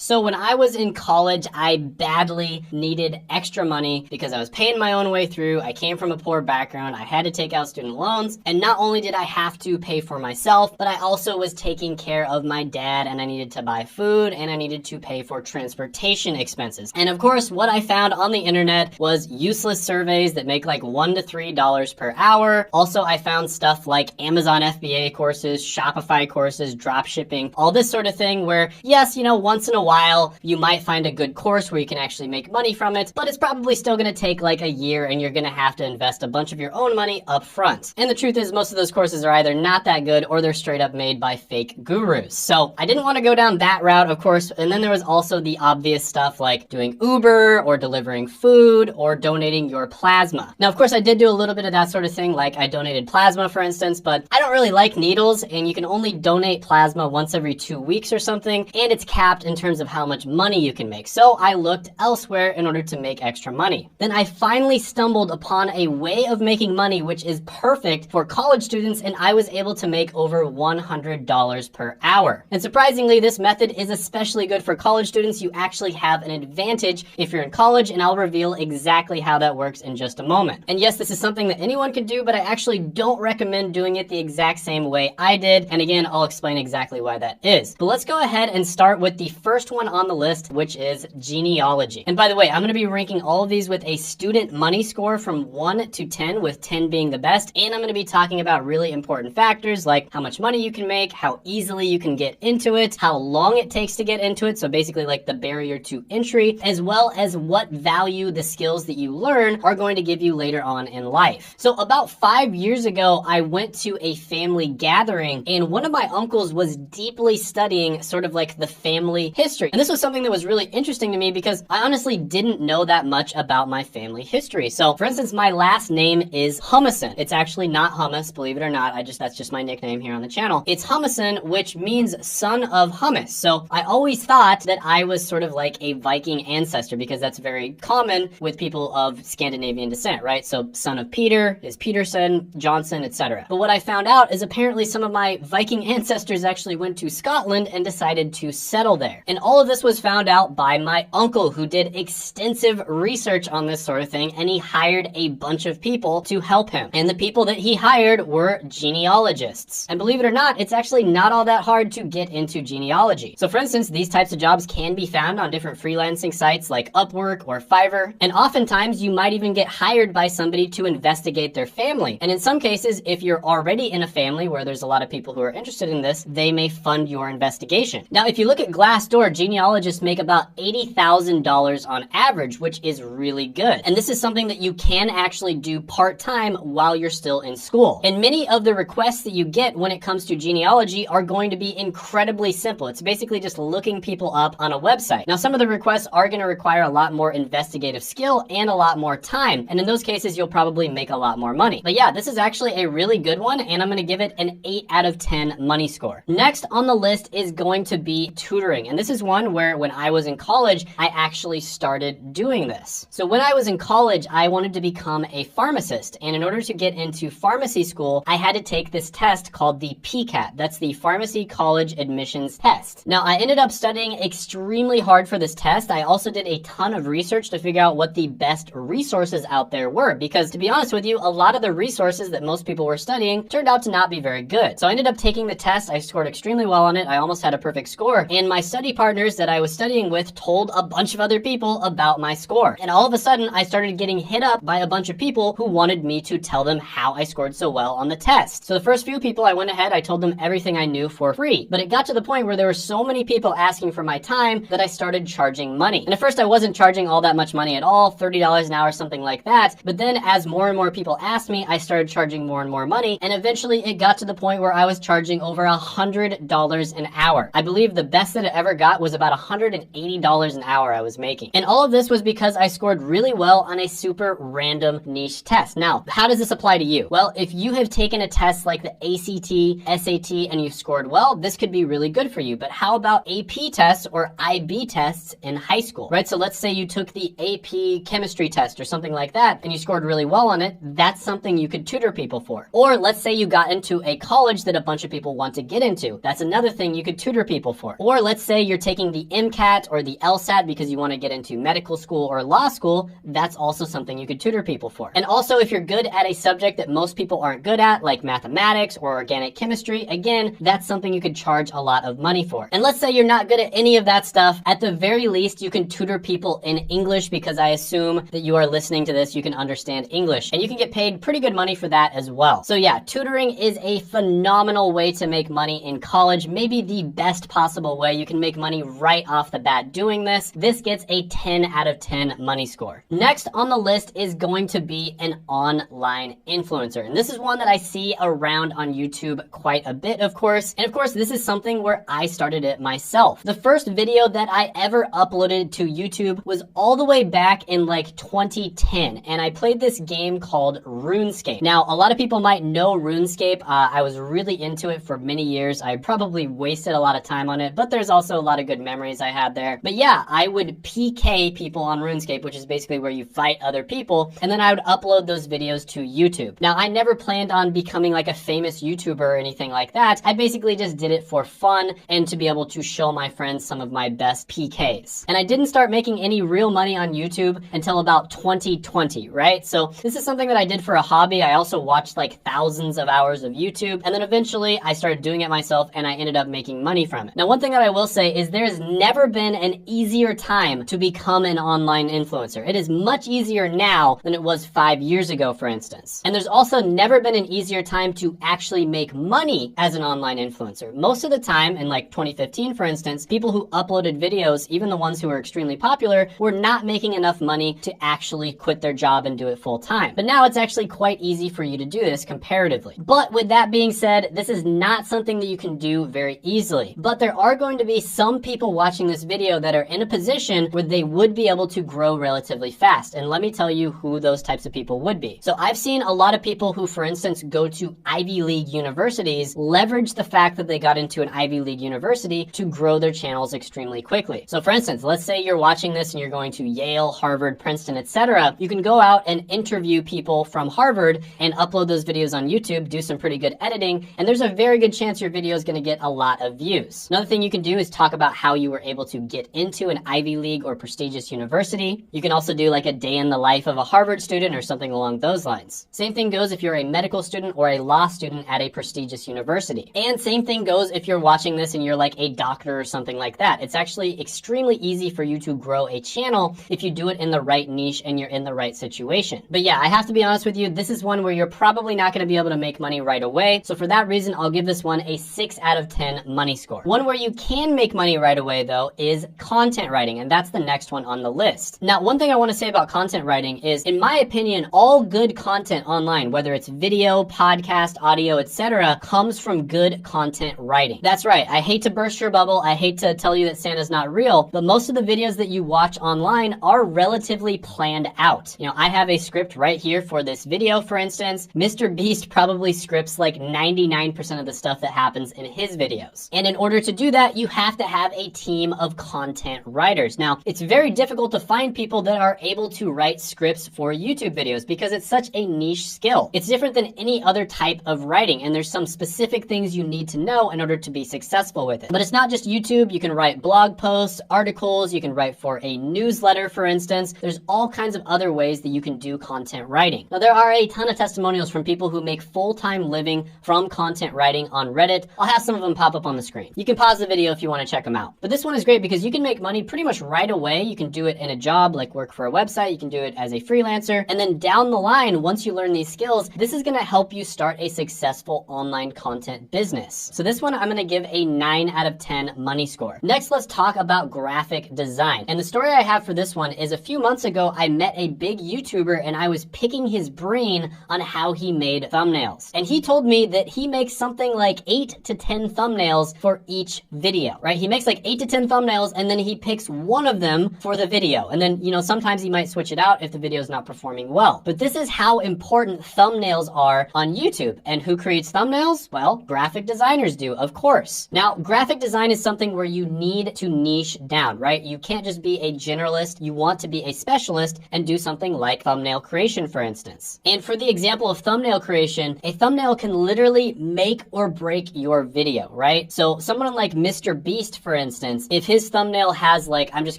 So when I was in college, I badly needed extra money because I was paying my own way through. I came from a poor background. I had to take out student loans. And not only did I have to pay for myself, but I also was taking care of my dad, and I needed to buy food, and I needed to pay for transportation expenses. And of course, what I found on the internet was useless surveys that make like $1 to $3 per hour. Also, I found stuff like Amazon FBA courses, Shopify courses, drop shipping, all this sort of thing where, yes, you know, once in a while, you might find a good course where you can actually make money from it, but it's probably still going to take like a year, and you're going to have to invest a bunch of your own money up front. And the truth is, most of those courses are either not that good or they're straight up made by fake gurus. So I didn't want to go down that route, of course. And then there was also the obvious stuff like doing Uber or delivering food or donating your plasma. Now, of course, I did do a little bit of that sort of thing. Like I donated plasma, for instance, but I don't really like needles, and you can only donate plasma once every 2 weeks or something. And it's capped in terms of how much money you can make. So I looked elsewhere in order to make extra money. Then I finally stumbled upon a way of making money which is perfect for college students, and I was able to make over $100 per hour. And surprisingly, this method is especially good for college students. You actually have an advantage if you're in college, and I'll reveal exactly how that works in just a moment. And yes, this is something that anyone can do, but I actually don't recommend doing it the exact same way I did. And again, I'll explain exactly why that is. But let's go ahead and start with the first one on the list, which is genealogy. And by the way, I'm going to be ranking all of these with a student money score from 1 to 10, with 10 being the best. And I'm going to be talking about really important factors like how much money you can make, how easily you can get into it, how long it takes to get into it. So basically like the barrier to entry, as well as what value the skills that you learn are going to give you later on in life. So about 5 years ago, I went to a family gathering, and one of my uncles was deeply studying sort of like the family history. And this was something that was really interesting to me because I honestly didn't know that much about my family history. So for instance, my last name is Humison. It's actually not hummus, believe it or not. That's just my nickname here on the channel. It's Humison, which means son of hummus. So I always thought that I was sort of like a Viking ancestor because that's very common with people of Scandinavian descent, right? So son of Peter is Peterson, Johnson, etc. But what I found out is apparently some of my Viking ancestors actually went to Scotland and decided to settle there. And all of this was found out by my uncle, who did extensive research on this sort of thing, and he hired a bunch of people to help him. And the people that he hired were genealogists. And believe it or not, it's actually not all that hard to get into genealogy. So for instance, these types of jobs can be found on different freelancing sites like Upwork or Fiverr. And oftentimes you might even get hired by somebody to investigate their family. And in some cases, if you're already in a family where there's a lot of people who are interested in this, they may fund your investigation. Now, if you look at Glassdoor, genealogists make about $80,000 on average, which is really good. And this is something that you can actually do part-time while you're still in school. And many of the requests that you get when it comes to genealogy are going to be incredibly simple. It's basically just looking people up on a website. Now, some of the requests are going to require a lot more investigative skill and a lot more time. And in those cases, you'll probably make a lot more money. But yeah, this is actually a really good one, and I'm going to give it an 8 out of 10 money score. Next on the list is going to be tutoring. And this is one where when I was in college, I actually started doing this. So when I was in college, I wanted to become a pharmacist. And in order to get into pharmacy school, I had to take this test called the PCAT. That's the Pharmacy College Admissions Test. Now, I ended up studying extremely hard for this test. I also did a ton of research to figure out what the best resources out there were, because to be honest with you, a lot of the resources that most people were studying turned out to not be very good. So I ended up taking the test. I scored extremely well on it. I almost had a perfect score. And my study partners that I was studying with told a bunch of other people about my score. And all of a sudden, I started getting hit up by a bunch of people who wanted me to tell them how I scored so well on the test. So the first few people I went ahead, I told them everything I knew for free. But it got to the point where there were so many people asking for my time that I started charging money. And at first I wasn't charging all that much money at all, $30 an hour, something like that. But then as more and more people asked me, I started charging more and more money. And eventually it got to the point where I was charging over $100 an hour. I believe the best that it ever got was about $180 an hour I was making. And all of this was because I scored really well on a super random niche test. Now, how does this apply to you? Well, if you have taken a test like the ACT, SAT, and you've scored well, this could be really good for you. But how about AP tests or IB tests in high school, right? So let's say you took the AP chemistry test or something like that, and you scored really well on it. That's something you could tutor people for. Or let's say you got into a college that a bunch of people want to get into. That's another thing you could tutor people for. Or let's say you're taking the MCAT or the LSAT because you want to get into medical school or law school, that's also something you could tutor people for. And also, if you're good at a subject that most people aren't good at, like mathematics or organic chemistry, again, that's something you could charge a lot of money for. And let's say you're not good at any of that stuff, at the very least, you can tutor people in English, because I assume that you are listening to this, you can understand English, and you can get paid pretty good money for that as well. So yeah, tutoring is a phenomenal way to make money in college, maybe the best possible way. You can make money right off the bat doing this. This gets a 10 out of 10 money score. Next on the list is going to be an online influencer. And this is one that I see around on YouTube quite a bit, of course. And of course, this is something where I started it myself. The first video that I ever uploaded to YouTube was all the way back in like 2010. And I played this game called RuneScape. Now, a lot of people might know RuneScape. I was really into it for many years. I probably wasted a lot of time on it, but there's also a lot of good memories I had there. But yeah, I would PK people on RuneScape, which is basically where you fight other people, and then I would upload those videos to YouTube. Now, I never planned on becoming like a famous YouTuber or anything like that. I basically just did it for fun and to be able to show my friends some of my best PKs. And I didn't start making any real money on YouTube until about 2020, right? So this is something that I did for a hobby. I also watched like thousands of hours of YouTube, and then eventually I started doing it myself and I ended up making money from it. Now, one thing that I will say is there's never been an easier time to become an online influencer. It is much easier now than it was 5 years ago, for instance. And there's also never been an easier time to actually make money as an online influencer. Most of the time, in like 2015, for instance, people who uploaded videos, even the ones who were extremely popular, were not making enough money to actually quit their job and do it full time. But now it's actually quite easy for you to do this comparatively. But with that being said, this is not something that you can do very easily. But there are going to be some people watching this video that are in a position where they would be able to grow relatively fast. And let me tell you who those types of people would be. So I've seen a lot of people who, for instance, go to Ivy League universities leverage the fact that they got into an Ivy League university to grow their channels extremely quickly. So for instance, let's say you're watching this and you're going to Yale, Harvard, Princeton, etc. You can go out and interview people from Harvard and upload those videos on YouTube, do some pretty good editing, and there's a very good chance your video is going to get a lot of views. Another thing you can do is talk about how you were able to get into an Ivy League or prestigious university. You can also do like a day in the life of a Harvard student or something along those lines. Same thing goes if you're a medical student or a law student at a prestigious university. And same thing goes if you're watching this and you're like a doctor or something like that. It's actually extremely easy for you to grow a channel if you do it in the right niche and you're in the right situation. But yeah, I have to be honest with you, this is one where you're probably not going to be able to make money right away. So for that reason, I'll give this one a 6 out of 10 money score. One where you can make money right away though is content writing, and that's the next one on the list. Now, one thing I want to say about content writing is, in my opinion, all good content online, whether it's video, podcast, audio, etc., comes from good content writing. That's right. I hate to burst your bubble. I hate to tell you that Santa's not real, but most of the videos that you watch online are relatively planned out. You know, I have a script right here for this video, for instance. Mr. Beast probably scripts like 99% of the stuff that happens in his videos. And in order to do that, you have to have a team of content writers. Now, it's very difficult to find people that are able to write scripts for YouTube videos because it's such a niche skill. It's different than any other type of writing, and there's some specific things you need to know in order to be successful with it. But it's not just YouTube. You can write blog posts, articles, you can write for a newsletter, for instance. There's all kinds of other ways that you can do content writing. Now, there are a ton of testimonials from people who make full-time living from content writing on Reddit. I'll have some of them pop up on the screen. You can pause the video if you want to check them out. But this one is great because you can make money pretty much right away. You can do it in a job, like work for a website. You can do it as a freelancer. And then down the line, once you learn these skills, this is going to help you start a successful online content business. So this one, I'm going to give a 9 out of 10 money score. Next, let's talk about graphic design. And the story I have for this one is a few months ago, I met a big YouTuber and I was picking his brain on how he made thumbnails. And he told me that he makes something like 8 to 10 thumbnails for each video, right? He makes like 8 to 10 thumbnails and then he picks one of them for the video. And then, you know, sometimes he might switch it out if the video is not performing well. But this is how important thumbnails are on YouTube. And who creates thumbnails? Well, graphic designers do, of course. Now, graphic design is something where you need to niche down, right? You can't just be a generalist. You want to be a specialist and do something like thumbnail creation, for instance. And for the example of thumbnail creation, a thumbnail can literally make or break your video, right? So someone like Mr. Beast, for instance, if his thumbnail has like, I'm just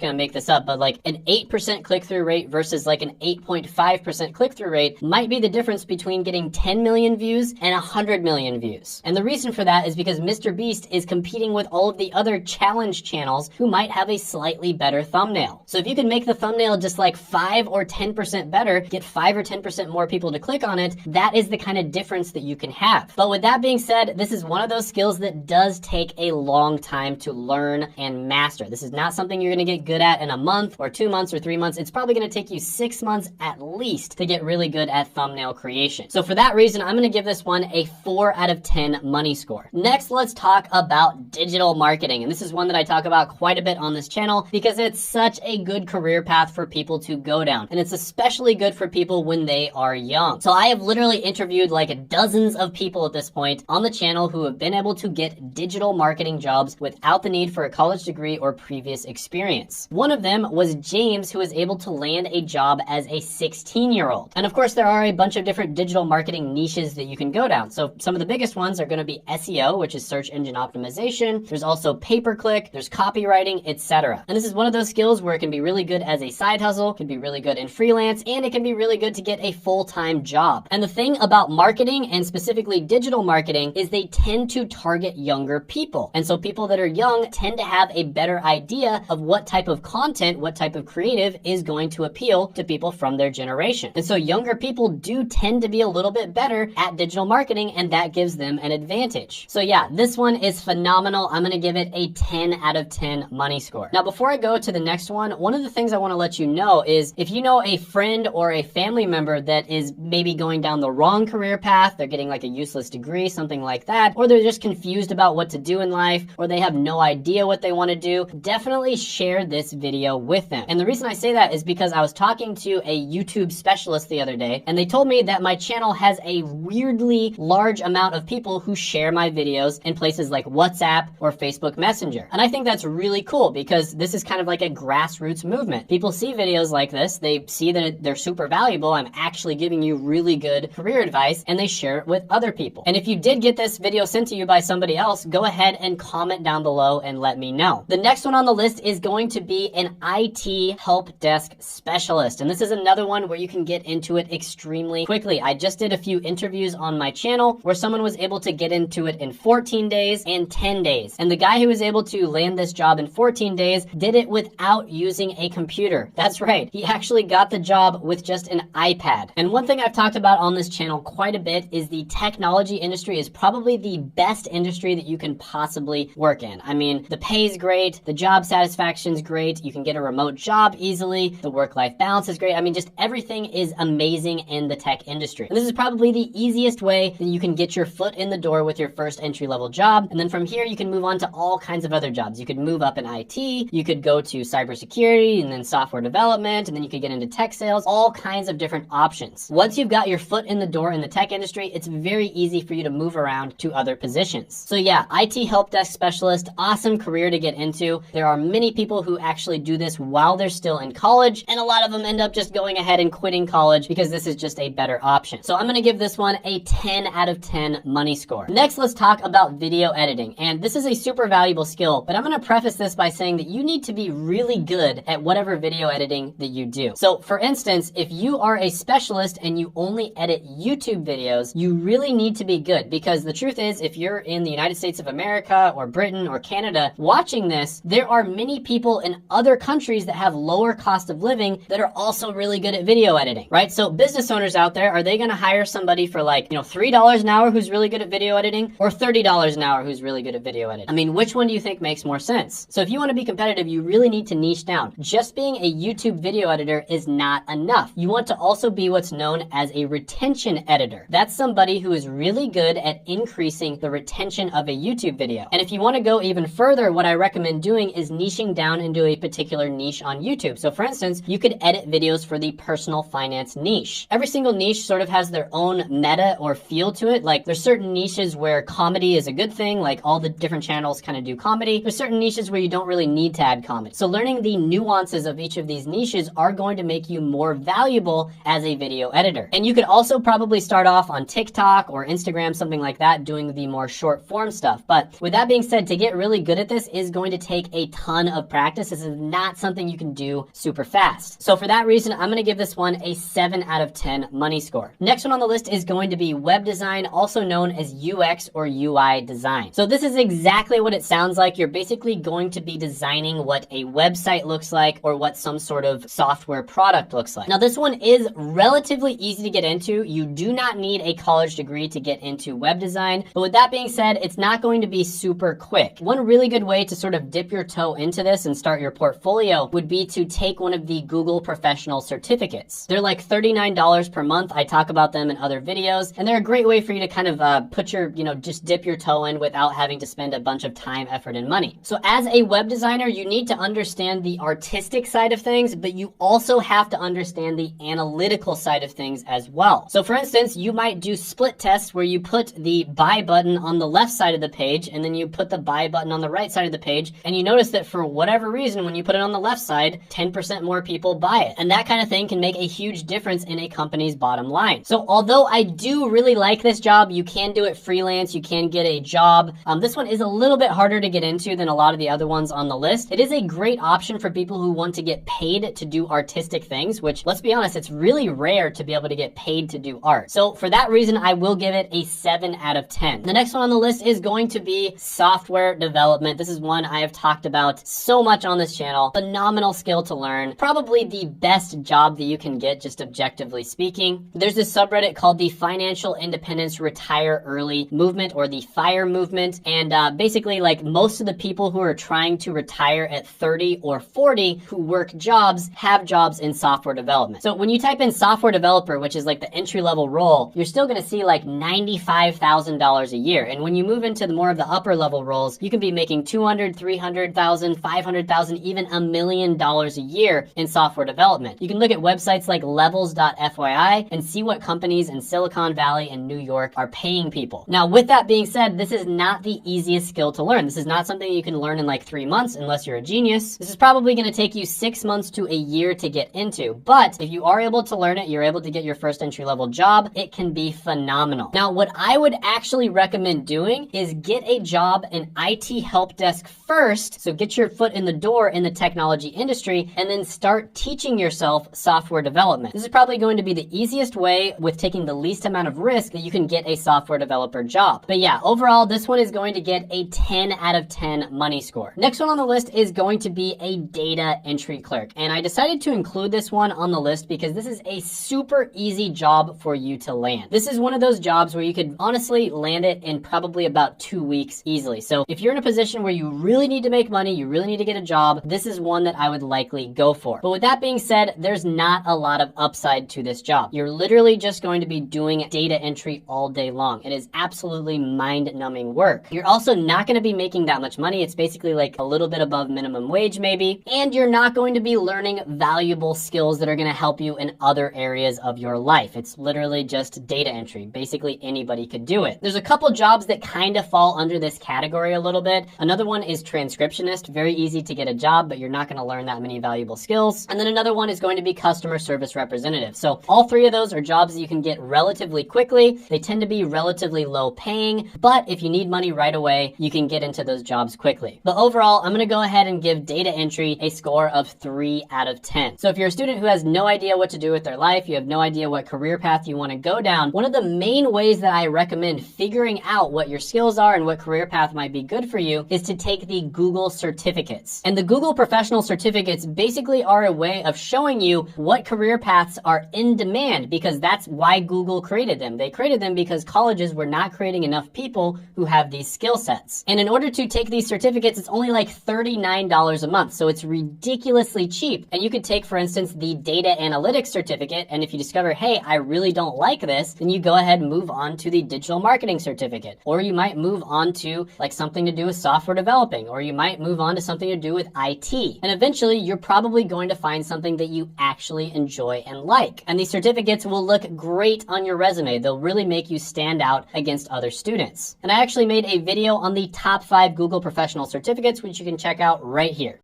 gonna make this up, but like an 8% click-through rate versus like an 8.5% click-through rate might be the difference between getting 10 million views and 100 million views. And the reason for that is because Mr. Beast is competing with all of the other challenge channels who might have a slightly better thumbnail. So if you can make the thumbnail just like 5 or 10% better, get 5 or 10% more people to click on it, that is the kind of difference that you can have. But with that being said, this is one of those skills that does take a long time to learn and master. This is not something you're gonna get good at in a month or 2 months or 3 months. It's probably gonna take you 6 months at least to get really good at thumbnail creation. So for that reason, I'm gonna give this one a 4 out of 10 money score. Next, let's talk about digital marketing. And this is one that I talk about quite a bit on this channel because it's such a good career path for people to go down. And it's especially good for people when they are young. So I have literally interviewed like dozens of people at this point on the channel who have been able to get digital marketing jobs without the need for a college degree or previous experience. One of them was James, who was able to land a job as a 16-year-old. And of course, there are a bunch of different digital marketing niches that you can go down. So some of the biggest ones are going to be SEO, which is search engine optimization. There's also pay-per-click, there's copywriting, etc. And this is one of those skills where it can be really good as a side hustle, can be really good in freelance, and it can be really good to get a full-time job. And the thing about marketing, and specifically digital marketing, is they tend to target younger people. And so people that are young tend to have a better idea of what type of content, what type of creative is going to appeal to people from their generation. And so younger people do tend to be a little bit better at digital marketing, and that gives them an advantage. So yeah, this one is phenomenal. I'm gonna give it a 10 out of 10 money score. Now, before I go to the next one of the things I wanna let you know is if you know a friend or a family member that is maybe going down the wrong career path, they're getting like a useless degree, something like that, or they're just confused about what to do in life, or they have no idea what they wanna do, definitely share this video with them. And the reason I say that is because I was talking to a YouTube specialist the other day, and they told me that my channel has a weirdly large amount of people who share my videos in places like WhatsApp or Facebook Messenger. And I think that's really cool because this is kind of like a grassroots movement. People see videos like this, they see that they're super valuable, I'm actually giving you really good career advice, and they share it with other people. And if you did get this video sent to you by somebody else, go ahead and comment down below and let me know. The next one on the list is going to be an IT help desk specialist. And this is another one where you can get into it extremely quickly. I just did a few interviews on my channel where someone was able to get into it in 14 days and 10 days. And the guy who was able to land this job in 14 days did it without using a computer. That's right. He actually got the job with just an iPad. And one thing I've talked about on this channel quite a bit is the technology industry is probably the best industry that you can possibly work in. I mean, the pay is great, the job satisfaction is great, you can get a remote job easily, the work-life balance is great. I mean, just everything is amazing in the tech industry. And this is probably the easiest way that you can get your foot in the door with your first entry-level job. And then from here, you can move on to all kinds of other jobs. You could move up in IT, you could go to cybersecurity and then software development, and then you could get into tech sales, all kinds of different options. Once you've got your foot in the door in the tech industry, it's very easy for you to move around to other positions. So yeah, IT help desk specialist, awesome career to get into. There are many people who actually do this while they're still in college, and a lot of them end up just going ahead and quitting college because this is just a better option. So I'm gonna give this one a 10 out of 10 money score. Next, let's talk about video editing. And this is a super valuable skill, but I'm gonna preface this by saying that you need to be really good at whatever video editing that you do. So for instance, if you are a specialist and you only edit YouTube videos, you really need to be good, because the truth is, if you're in the United States of America or Britain or Canada watching this, there are many people in other countries that have lower cost of living that are also really good at video editing, right? So business owners out there, are they gonna hire somebody for like, $3 an hour who's really good at video editing, or $30 an hour who's really good at video editing? I mean, which one do you think makes more sense? So if you wanna be competitive, you really need to niche down. Just being a YouTube video editor is not enough. You want to also be what's known as a retention editor. That's somebody who is really good at increasing the retention of a YouTube video. And if you wanna go even further, what I recommend doing is niching down into a particular niche on YouTube. So for instance, you could edit videos for the personal finance niche. Every single niche sort of has their own meta or feel to it. Like there's certain niches where comedy is a good thing, like all the different channels kind of do comedy. There's certain niches where you don't really need to add comedy. So learning the nuances of each of these niches are going to make you more valuable as a video editor. And you could also probably start off on TikTok or Instagram, something like that, doing the more short form stuff. But with that being said, to get really good at this is going to take a ton of practice. This is not something you can do super fast. So for that reason, I'm going to give this one a 7 out of 10 money score. Next one on the list is going to be web design, also known as UX or UI design. So this is exactly what it sounds like. You're basically going to be designing what a website looks like or what some sort of software product looks like. Now this one is relatively easy to get into. You do not need a college degree to get into web design. But with that being said, it's not going to be super quick. One really good way to sort of dip your toe into this and start your portfolio would be to take one of the Google professional certificates. They're like $39 per month. I talk about them in other videos, and they're a great way for you to kind of put your, just dip your toe in without having to spend a bunch of time, effort, and money. So as a web designer, you need to understand the artistic side of things, but you also have to understand the analytical side of things as well. So for instance, you might do split tests where you put the buy button on the left side of the page and then you put the buy button on the right side of the page, and you notice that for whatever reason, when you put it on the left side, 10% more people buy it. And that kind of thing can make a huge difference in a company's bottom line. So although I do really like this job, you can do it freelance, you can get a job. This one is a little bit harder to get into than a lot of the other ones on the list. It is a great option for people who want to get paid to do artistic things, which, let's be honest, it's really rare to be able to get paid to do art. So for that reason, I will give it a 7 out of 10. The next one on the list is going to be software development. This is one I have talked about so much on this channel. Phenomenal skill to learn. Probably the best job that you can get, just objectively speaking. There's this subreddit called the Financial Independence Retire Early movement, or the FIRE movement. And basically, like, most of the people who are trying to retire at 30 or 40 who work jobs have jobs in software development. So when you type in software developer, which is like the entry-level role, you're still going to see like $95,000 a year. And when you move into the more of the upper level roles, you can be making $200,000, $300,000, $500,000, even $1 million a year in software development. You can look at websites like levels.fyi and see what companies in Silicon Valley and New York are paying people. Now, with that being said, this is not the easiest skill to learn. This is not something you can learn in like 3 months unless you're a genius. This is probably going to take you 6 months to a year to get into. But if you are able to learn it, you're able to get your first entry-level job, it can be phenomenal. Now, what I would actually recommend doing is get a job in IT help desk first. So get your foot in the door in the technology industry and then start teaching yourself software development. This is probably going to be the easiest way with taking the least amount of risk that you can get a software developer job. But yeah, overall, this one is going to get a 10 out of 10 money score. Next one on the list is going to be a data entry clerk. And I decided to include this one on the list because this is a super easy job for you to land. This is one of those jobs where you could honestly land it in probably about 2 weeks easily. So if you're in a position where you really need to make money, you really need to get a job, this is one that I would likely go for. But with that being said, there's not a lot of upside to this job. You're literally just going to be doing data entry all day long. It is absolutely mind-numbing work. You're also not going to be making that much money. It's basically like a little bit above minimum wage maybe. And you're not going to be learning valuable skills that are going to help you in other areas of your life. It's literally just data entry. Basically anybody could do it. There's a couple jobs that kind of fall under this category a little bit. Another one is transcriptionist. Very easy to get a job, but you're not going to learn that many valuable skills. And then another one is going to be customer service representative. So all three of those are jobs that you can get relatively quickly. They tend to be relatively low paying, but if you need money right away, you can get into those jobs quickly. But overall, I'm going to go ahead and give data entry a score of 3 out of 10. So if you're a student who has no idea what to do with their life, you have no idea what career path you want to go down, one of the main ways that I recommend figuring out what your skills are and what career path might be good for you is to take the Google certificates. And the Google professional certificates basically are a way of showing you what career paths are in demand, because that's why Google created them. They created them because colleges were not creating enough people who have these skill sets. And in order to take these certificates, it's only like $39 a month. So it's ridiculously cheap. And you could take, for instance, the data analytics certificate. And if you discover, hey, I really don't like this, then you go ahead and move on to the digital marketing certificate. Or you might move on to like something to do with software developing, or you might move on to something to do with IT. And eventually you're probably going to find something that you actually enjoy and like. And these certificates will look great on your resume. They'll really make you stand out against other students. And I actually made a video on the top 5 Google professional certificates, which you can check out right here.